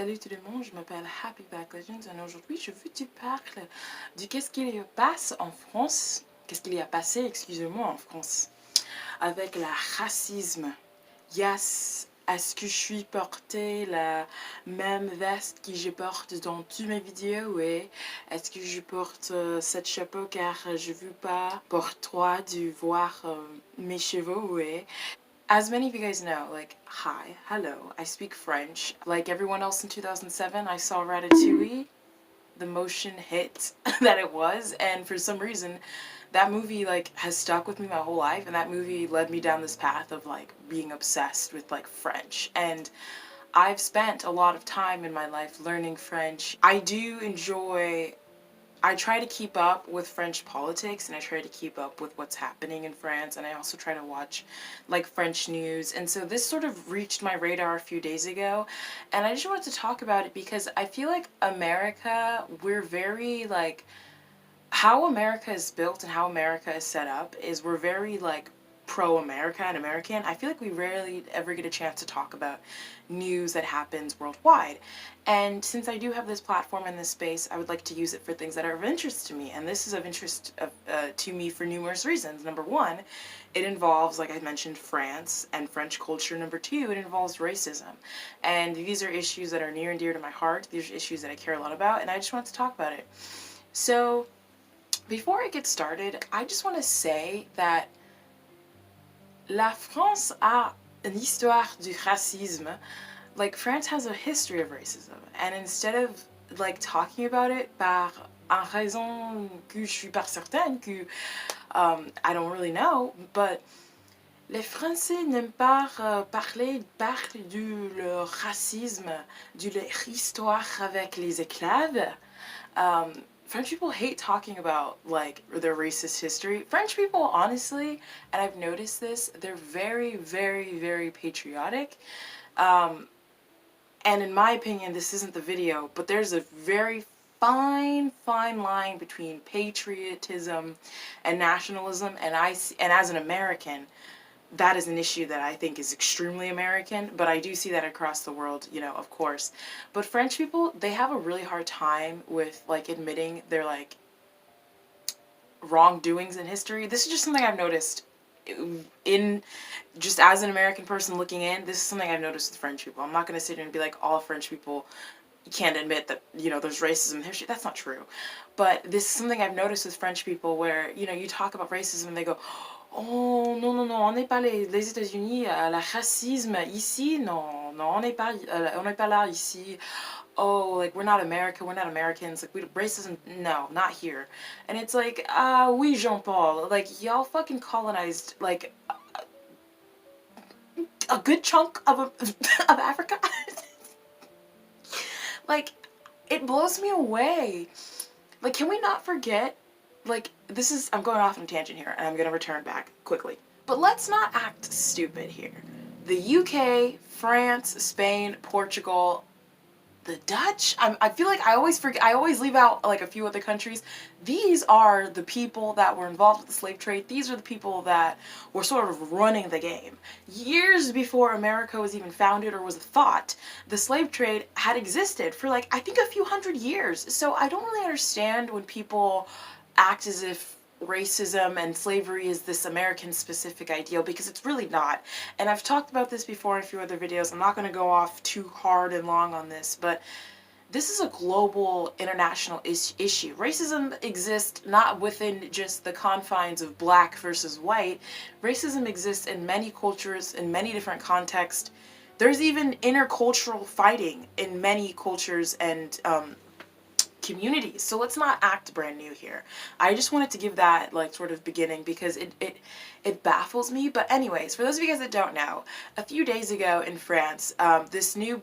Salut tout le monde, je m'appelle Happy Back Legends et aujourd'hui je veux que tu parles du qu'est-ce qu'il y passe en France, qu'est-ce qu'il y a passé, excusez-moi, en France, avec le racisme. Yes, est-ce que je suis porté la même veste que je porte dans toutes mes vidéos? Oui. Est-ce que je porte cette chapeau car je veux pas pour toi de voir mes cheveux? Oui. As many of you guys know, like, hi, hello, I speak French. Like everyone else in 2007, I saw Ratatouille, the motion hit that it was, and for some reason, that movie, like, has stuck with me my whole life, and that movie led me down this path of, like, being obsessed with, like, French. And I've spent a lot of time in my life learning French. I try to keep up with French politics, and I try to keep up with what's happening in France, and I also try to watch like French news. And so this sort of reached my radar a few days ago, and I just wanted to talk about it because I feel like America, we're very like, how America is built and how America is set up is we're very like pro-America and American. I feel like we rarely ever get a chance to talk about news that happens worldwide. And since I do have this platform in this space, I would like to use it for things that are of interest to me. And this is of interest to me for numerous reasons. Number one, it involves, like I mentioned, France and French culture. Number two, it involves racism. And these are issues that are near and dear to my heart. These are issues that I care a lot about, and I just want to talk about it. So before I get started, I just want to say that La France a une histoire du racisme. Like, France has a history of racism, and instead of like talking about it par en raison que je suis pas certaine que I don't really know, but les Français n'aiment pas parler de leur racisme, de leur histoire avec les esclaves. French people hate talking about like their racist history. French people, honestly, and I've noticed this, they're very, very, very patriotic. And in my opinion, this isn't the video, but there's a very fine line between patriotism and nationalism. And as an American, that is an issue that I think is extremely American, but I do see that across the world, you know, of course. But French people, they have a really hard time with, like, admitting their, like, wrongdoings in history. This is just something I've noticed in, just as an American person looking in, this is something I've noticed with French people. I'm not going to sit here and be like, all French people can't admit that, you know, there's racism in history. That's not true. But this is something I've noticed with French people where, you know, you talk about racism and they go, oh, non, non, non, on n'est pas les États-Unis, le racisme ici, non, non, on n'est pas là ici. Oh, like, we're not America, we're not Americans, like, racism, no, not here. And it's like, oui, Jean-Paul, like, y'all fucking colonized, like, a good chunk of Africa. Like, it blows me away. Like, can we not forget, like, this is, I'm going off on a tangent here, and I'm going to return back quickly. But let's not act stupid here. The UK, France, Spain, Portugal, the Dutch, I feel like I always forget, I always leave out, like, a few other countries. These are the people that were involved with the slave trade. These are the people that were sort of running the game. Years before America was even founded or was a thought, the slave trade had existed for, like, I think a few hundred years. So I don't really understand when people act as if racism and slavery is this American-specific ideal, because it's really not. And I've talked about this before in a few other videos. I'm not going to go off too hard and long on this, but this is a global, international issue. Racism exists not within just the confines of black versus white. Racism exists in many cultures, in many different contexts. There's even intercultural fighting in many cultures and communities. So let's not act brand new here. I just wanted to give that, like, sort of beginning because it baffles me. But anyways, for those of you guys that don't know, a few days ago in France, this new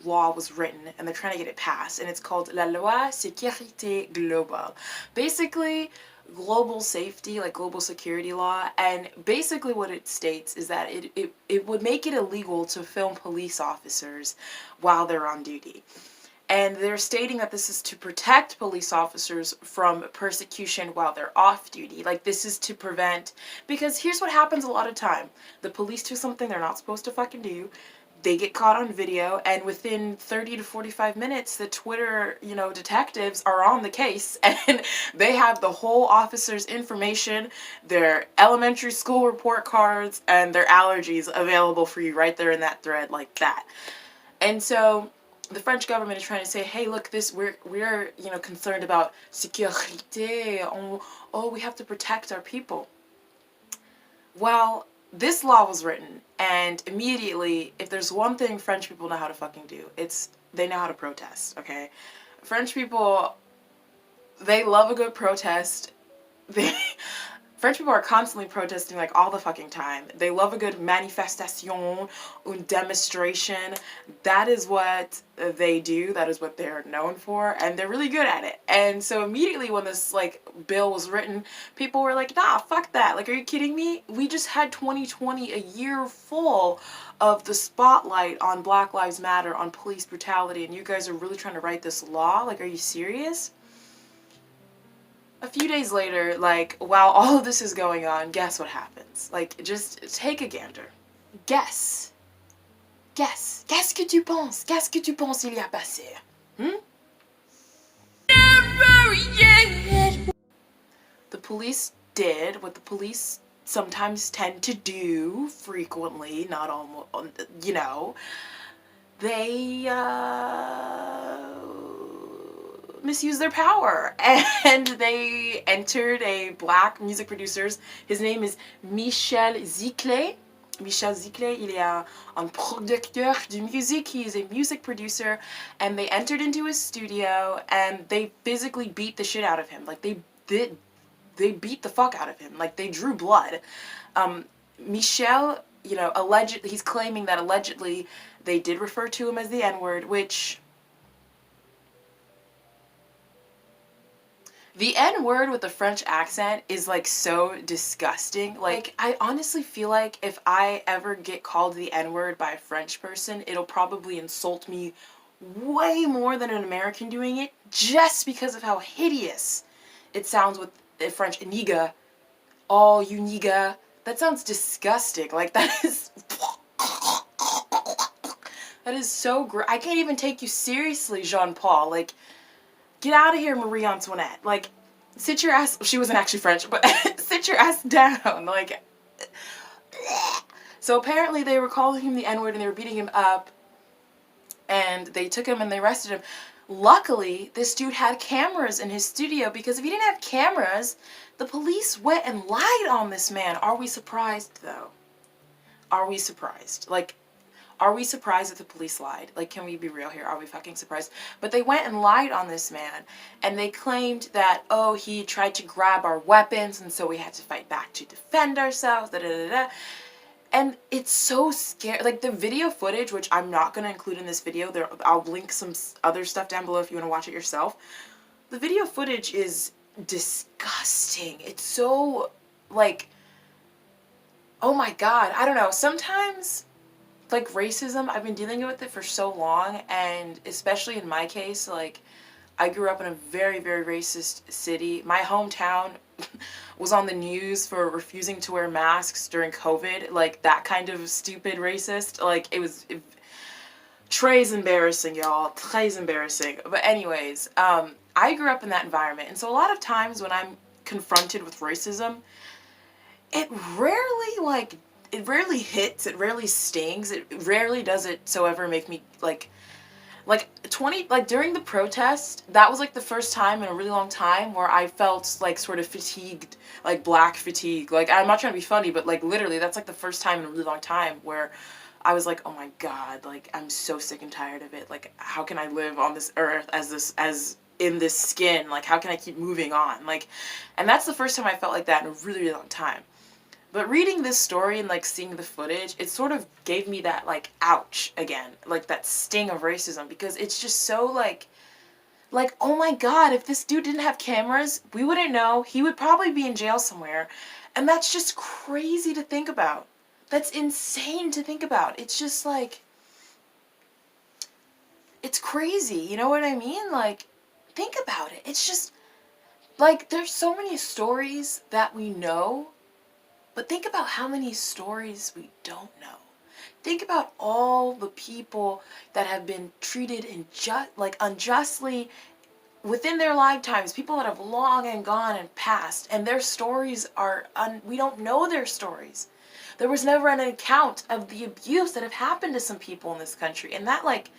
law was written, and they're trying to get it passed, and it's called La Loi Sécurité Globale. Basically, global safety, like global security law. And basically what it states is that it would make it illegal to film police officers while they're on duty. And they're stating that this is to protect police officers from persecution while they're off duty. Like, this is to prevent, because here's what happens a lot of time. The police do something they're not supposed to fucking do. they get caught on video, and within 30 to 45 minutes, the Twitter, detectives are on the case, and they have the whole officer's information, their elementary school report cards, and their allergies available for you right there in that thread, like that. And so the French government is trying to say, hey, look, we're concerned about sécurité. Oh, we have to protect our people. Well, this law was written, and immediately, if there's one thing French people know how to fucking do, it's they know how to protest, okay? French people, they love a good protest. French people are constantly protesting, like, all the fucking time. They love a good manifestation, une demonstration. That is what they do. That is what they're known for, and they're really good at it. And so immediately when this, like, bill was written, people were like, nah, fuck that. Like, are you kidding me? We just had 2020, a year full of the spotlight on Black Lives Matter, on police brutality, and you guys are really trying to write this law? Like, are you serious? A few days later, like, while all of this is going on, guess what happens? Like, just take a gander. Guess. Qu'est-ce que tu penses? Qu'est-ce que tu penses il y a passé? The police did what the police sometimes tend to do, frequently, not almost, they, misuse their power, and they entered a black music producer. His name is Michèle Zecler. Michel Zecler, il est un producteur de musique. He is a music producer, and they entered into his studio, and they physically beat the shit out of him. Like, they beat the fuck out of him. Like, they drew blood. Michel, allegedly, he's claiming that allegedly they did refer to him as the N-word, which... The N-word with the French accent is, like, so disgusting. Like, I honestly feel like if I ever get called the N-word by a French person, it'll probably insult me way more than an American doing it, just because of how hideous it sounds with the French nigga. Oh, you nigga. That sounds disgusting. Like, that is... That is so gross. I can't even take you seriously, Jean-Paul. Like... Get out of here, Marie Antoinette. Like, sit your ass... She wasn't actually French, but sit your ass down. Like... So apparently they were calling him the N-word and they were beating him up. And they took him and they arrested him. Luckily, this dude had cameras in his studio, because if he didn't have cameras, the police went and lied on this man. Are we surprised, though? Are we surprised? Like... Are we surprised that the police lied? Like, can we be real here? Are we fucking surprised? But they went and lied on this man, and they claimed that, oh, he tried to grab our weapons, and so we had to fight back to defend ourselves, da-da-da-da. And it's so scary. Like, the video footage, which I'm not going to include in this video, I'll link some other stuff down below if you want to watch it yourself. The video footage is disgusting. It's so, like, oh my God. I don't know. Sometimes... Like, racism, I've been dealing with it for so long, and especially in my case, like, I grew up in a very, very racist city. My hometown was on the news for refusing to wear masks during COVID, like, that kind of stupid racist. Like, it was très embarrassing, y'all, très embarrassing. But anyways, I grew up in that environment, and so a lot of times when I'm confronted with racism, it rarely hits, it rarely stings, it rarely does it so ever make me, like during the protest, that was, like, the first time in a really long time where I felt, like, sort of fatigued, like, black fatigue. Like, I'm not trying to be funny, but, like, literally, that's, like, the first time in a really long time where I was like, oh my God, like, I'm so sick and tired of it. Like, how can I live on this earth as in this skin? Like, how can I keep moving on? Like, and that's the first time I felt like that in a really, really long time. But reading this story and, like, seeing the footage, it sort of gave me that, like, ouch again. Like, that sting of racism. Because it's just so, like, oh my God, if this dude didn't have cameras, we wouldn't know. He would probably be in jail somewhere. And that's just crazy to think about. That's insane to think about. It's just, like, it's crazy. You know what I mean? Like, think about it. It's just, like, there's so many stories that we know. But think about how many stories we don't know. Think about all the people that have been treated unjustly within their lifetimes, people that have long and gone and passed, and their stories are, we don't know their stories. There was never an account of the abuse that have happened to some people in this country. And that, like,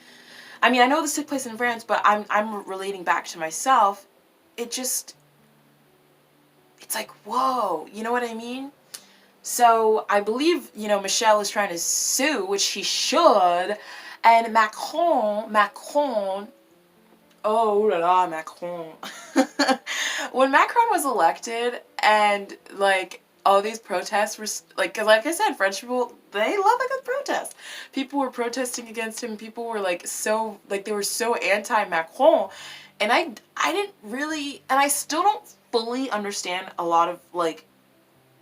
I mean, I know this took place in France, but I'm relating back to myself. It's like, whoa, you know what I mean? So I believe, you know, Michel is trying to sue, which he should, and Macron, oh la la, Macron. When Macron was elected, and like all these protests were like, cause like I said, French people, they love a good protest. People were protesting against him. People were like so, like they were so anti-Macron, and I didn't really, and I still don't fully understand a lot of like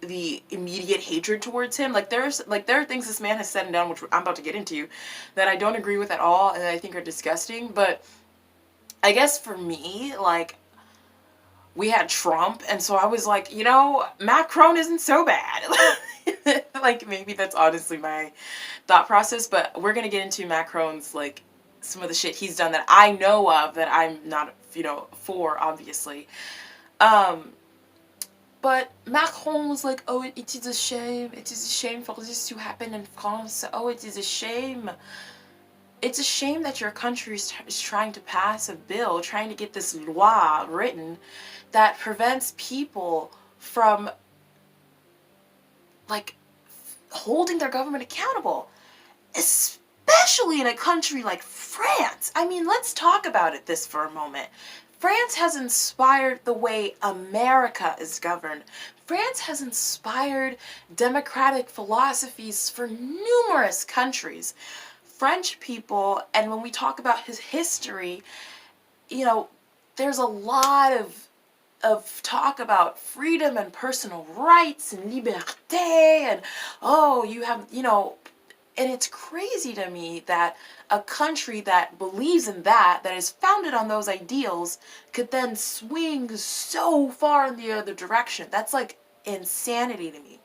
the immediate hatred towards him. Like there are things this man has said and done, which I'm about to get into, that I don't agree with at all and I think are disgusting. But I guess for me, like, we had Trump, and so I was like, you know, Macron isn't so bad. Like, maybe that's honestly my thought process, but we're gonna get into Macron's, like, some of the shit he's done that I know of that I'm not, you know, for, obviously. But Macron was like, oh, it is a shame. It is a shame for this to happen in France. Oh, it is a shame. It's a shame that your country is trying to pass a bill, trying to get this law written that prevents people from, like, holding their government accountable. Especially in a country like France. I mean, let's talk about this for a moment. France has inspired the way America is governed. France has inspired democratic philosophies for numerous countries. French people, and when we talk about his history, you know, there's a lot of talk about freedom and personal rights and liberté, and oh, you have, you know, and it's crazy to me that a country that believes in that is founded on those ideals, could then swing so far in the other direction. That's like insanity to me.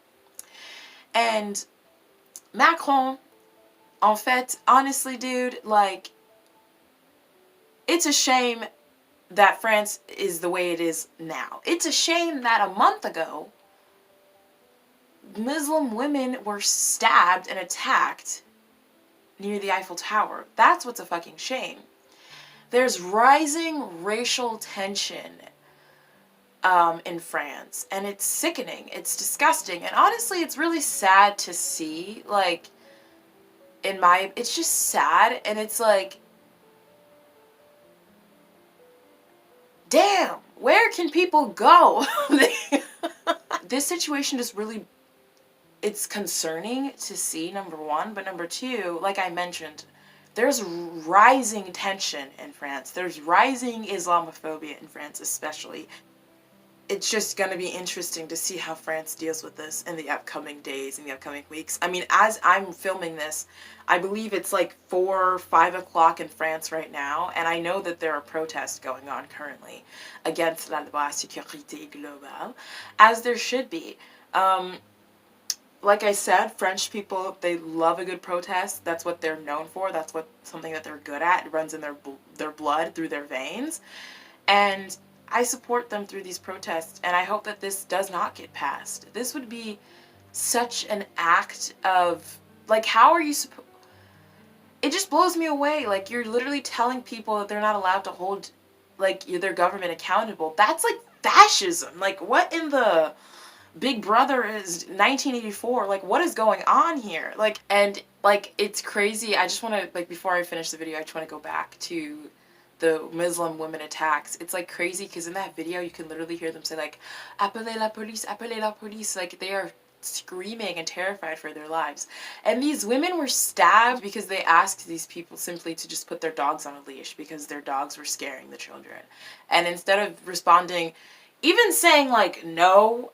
And Macron, en fait, honestly, dude, like, it's a shame that France is the way it is now. It's a shame that a month ago, Muslim women were stabbed and attacked near the Eiffel Tower. That's what's a fucking shame. There's rising racial tension in France, and it's sickening. It's disgusting. And honestly, it's really sad to see. Like, it's just sad, and it's like, damn, where can people go? This situation just really, it's concerning to see, number one, but number two, like I mentioned, there's rising tension in France. There's rising Islamophobia in France, especially. It's just going to be interesting to see how France deals with this in the upcoming days, in the upcoming weeks. I mean, as I'm filming this, I believe it's like 4 or 5 o'clock in France right now, and I know that there are protests going on currently against la loi sécurité globale, as there should be. Like I said, French people, they love a good protest. That's what they're known for. That's something that they're good at. It runs in their blood, through their veins. And I support them through these protests, and I hope that this does not get passed. This would be such an act of, like, how are you supposed... It just blows me away. Like, you're literally telling people that they're not allowed to hold, like, their government accountable. That's, like, fascism. Like, what in the... Big Brother is 1984. Like, what is going on here? Like, and, like, it's crazy. I just want to, like, before I finish the video, I just want to go back to the Muslim women attacks. It's, like, crazy because in that video, you can literally hear them say, like, appelez la police, appelez la police. Like, they are screaming and terrified for their lives. And these women were stabbed because they asked these people simply to just put their dogs on a leash because their dogs were scaring the children. And instead of responding, even saying, like, no,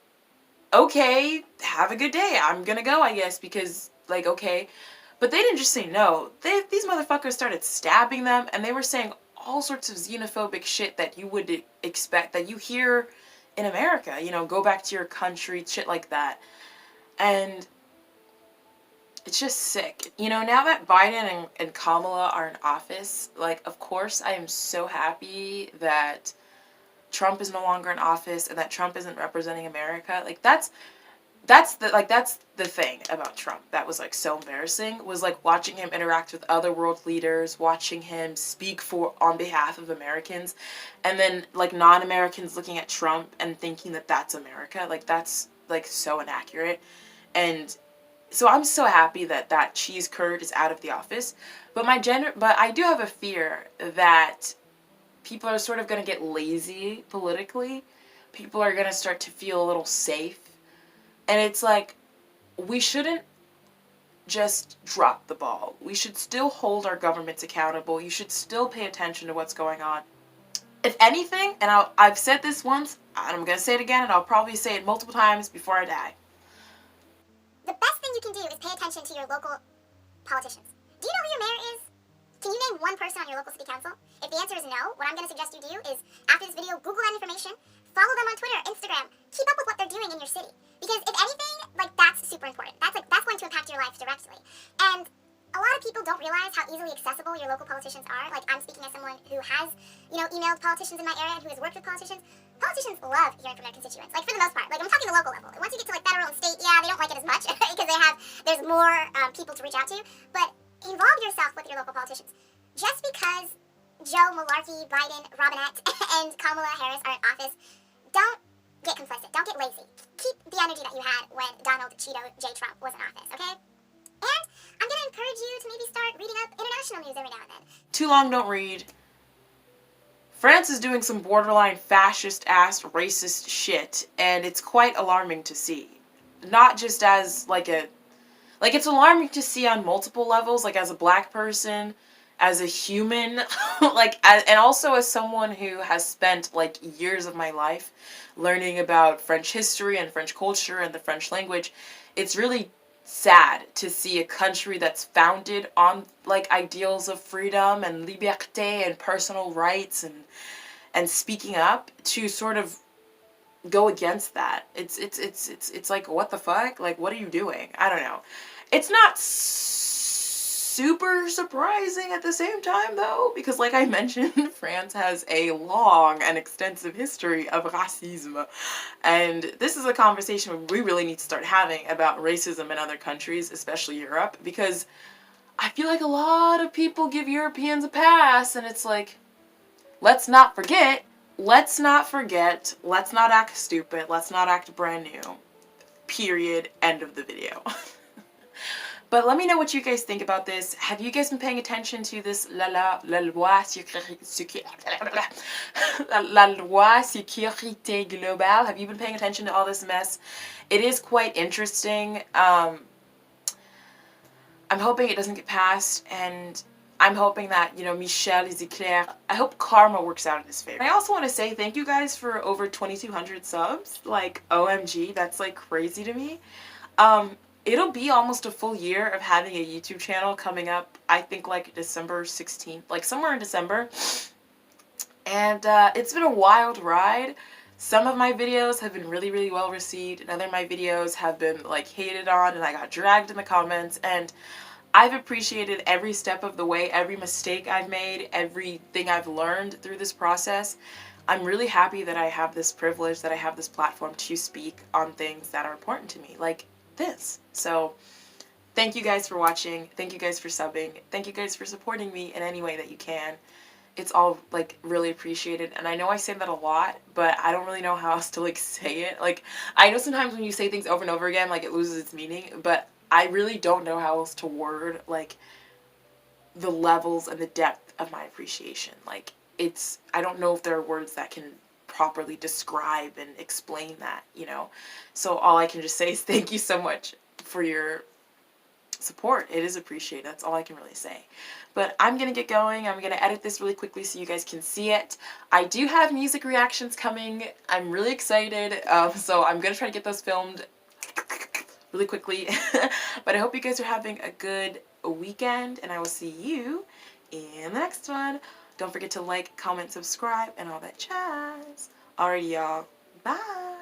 okay, have a good day, I'm gonna go, I guess, because, like, okay. But they didn't just say no. These motherfuckers started stabbing them, and they were saying all sorts of xenophobic shit that you would expect, that you hear in America. You know, go back to your country, shit like that. And it's just sick. You know, now that Biden and Kamala are in office, like, of course, I am so happy that Trump is no longer in office and that Trump isn't representing America. Like, that's the thing about Trump that was like so embarrassing, was like watching him interact with other world leaders, watching him speak on behalf of Americans, and then like non-Americans looking at Trump and thinking that that's America. Like, that's like so inaccurate. And so I'm so happy that that cheese curd is out of the office. But but I do have a fear that people are sort of going to get lazy politically. People are going to start to feel a little safe. And it's like, we shouldn't just drop the ball. We should still hold our governments accountable. You should still pay attention to what's going on. If anything, and I've said this once, and I'm going to say it again, and I'll probably say it multiple times before I die. The best thing you can do is pay attention to your local politicians. Do you know who your mayor is? Can you name one person on your local city council? If the answer is no, what I'm going to suggest you do is, after this video, Google that information, follow them on Twitter, Instagram, keep up with what they're doing in your city. Because if anything, like, that's super important. That's going to impact your life directly. And a lot of people don't realize how easily accessible your local politicians are. Like, I'm speaking as someone who has, you know, emailed politicians in my area and who has worked with politicians. Politicians love hearing from their constituents, like, for the most part. Like, I'm talking the local level. Once you get to, like, federal and state, yeah, they don't like it as much because there's more people to reach out to. But involve yourself with your local politicians. Just because Joe Malarkey, Biden, Robinette, and Kamala Harris are in office, don't get complicit. Don't get lazy. Keep the energy that you had when Donald Cheeto J. Trump was in office, okay? And I'm going to encourage you to maybe start reading up international news every now and then. Too long, don't read. France is doing some borderline fascist-ass racist shit, and it's quite alarming to see. Not just as, like, it's alarming to see on multiple levels, like, as a black person, as a human, and also as someone who has spent, like, years of my life learning about French history and French culture and the French language. It's really sad to see a country that's founded on, like, ideals of freedom and liberté and personal rights and speaking up, to sort of go against that. It's like, what the fuck? Like, what are you doing? I don't know. It's not super surprising at the same time, though, because, like I mentioned, France has a long and extensive history of racism, and this is a conversation we really need to start having about racism in other countries, especially Europe, because I feel like a lot of people give Europeans a pass, and it's like, let's not forget, let's not act stupid, let's not act brand new, period, end of the video. But let me know what you guys think about this. Have you guys been paying attention to this la loi sécurité globale? Have you been paying attention to all this mess? It is quite interesting. I'm hoping it doesn't get passed, and I'm hoping that, you know, Michèle Zecler, I hope karma works out in his favor. I also want to say thank you guys for over 2,200 subs. Like, OMG, that's like crazy to me. It'll be almost a full year of having a YouTube channel coming up, I think, like December 16th, like somewhere in December. And it's been a wild ride. Some of my videos have been really, really well received, and other of my videos have been, like, hated on, and I got dragged in the comments, and I've appreciated every step of the way, every mistake I've made, everything I've learned through this process. I'm really happy that I have this privilege, that I have this platform to speak on things that are important to me, like this. So thank you guys for watching, thank you guys for subbing, thank you guys for supporting me in any way that you can. It's all, like, really appreciated, and I know I say that a lot, but I don't really know how else to, like, say it. Like, I know sometimes when you say things over and over again, like, it loses its meaning, but I really don't know how else to word, like, the levels and the depth of my appreciation. Like, I don't know if there are words that can properly describe and explain that, you know? So all I can just say is thank you so much for your support. It is appreciated. That's all I can really say. But I'm gonna get going. I'm gonna edit this really quickly so you guys can see it. I do have music reactions coming. I'm really excited. So I'm gonna try to get those filmed really quickly. But I hope you guys are having a good weekend, and I will see you in the next one. Don't forget to like, comment, subscribe, and all that jazz. Alrighty, y'all. Bye.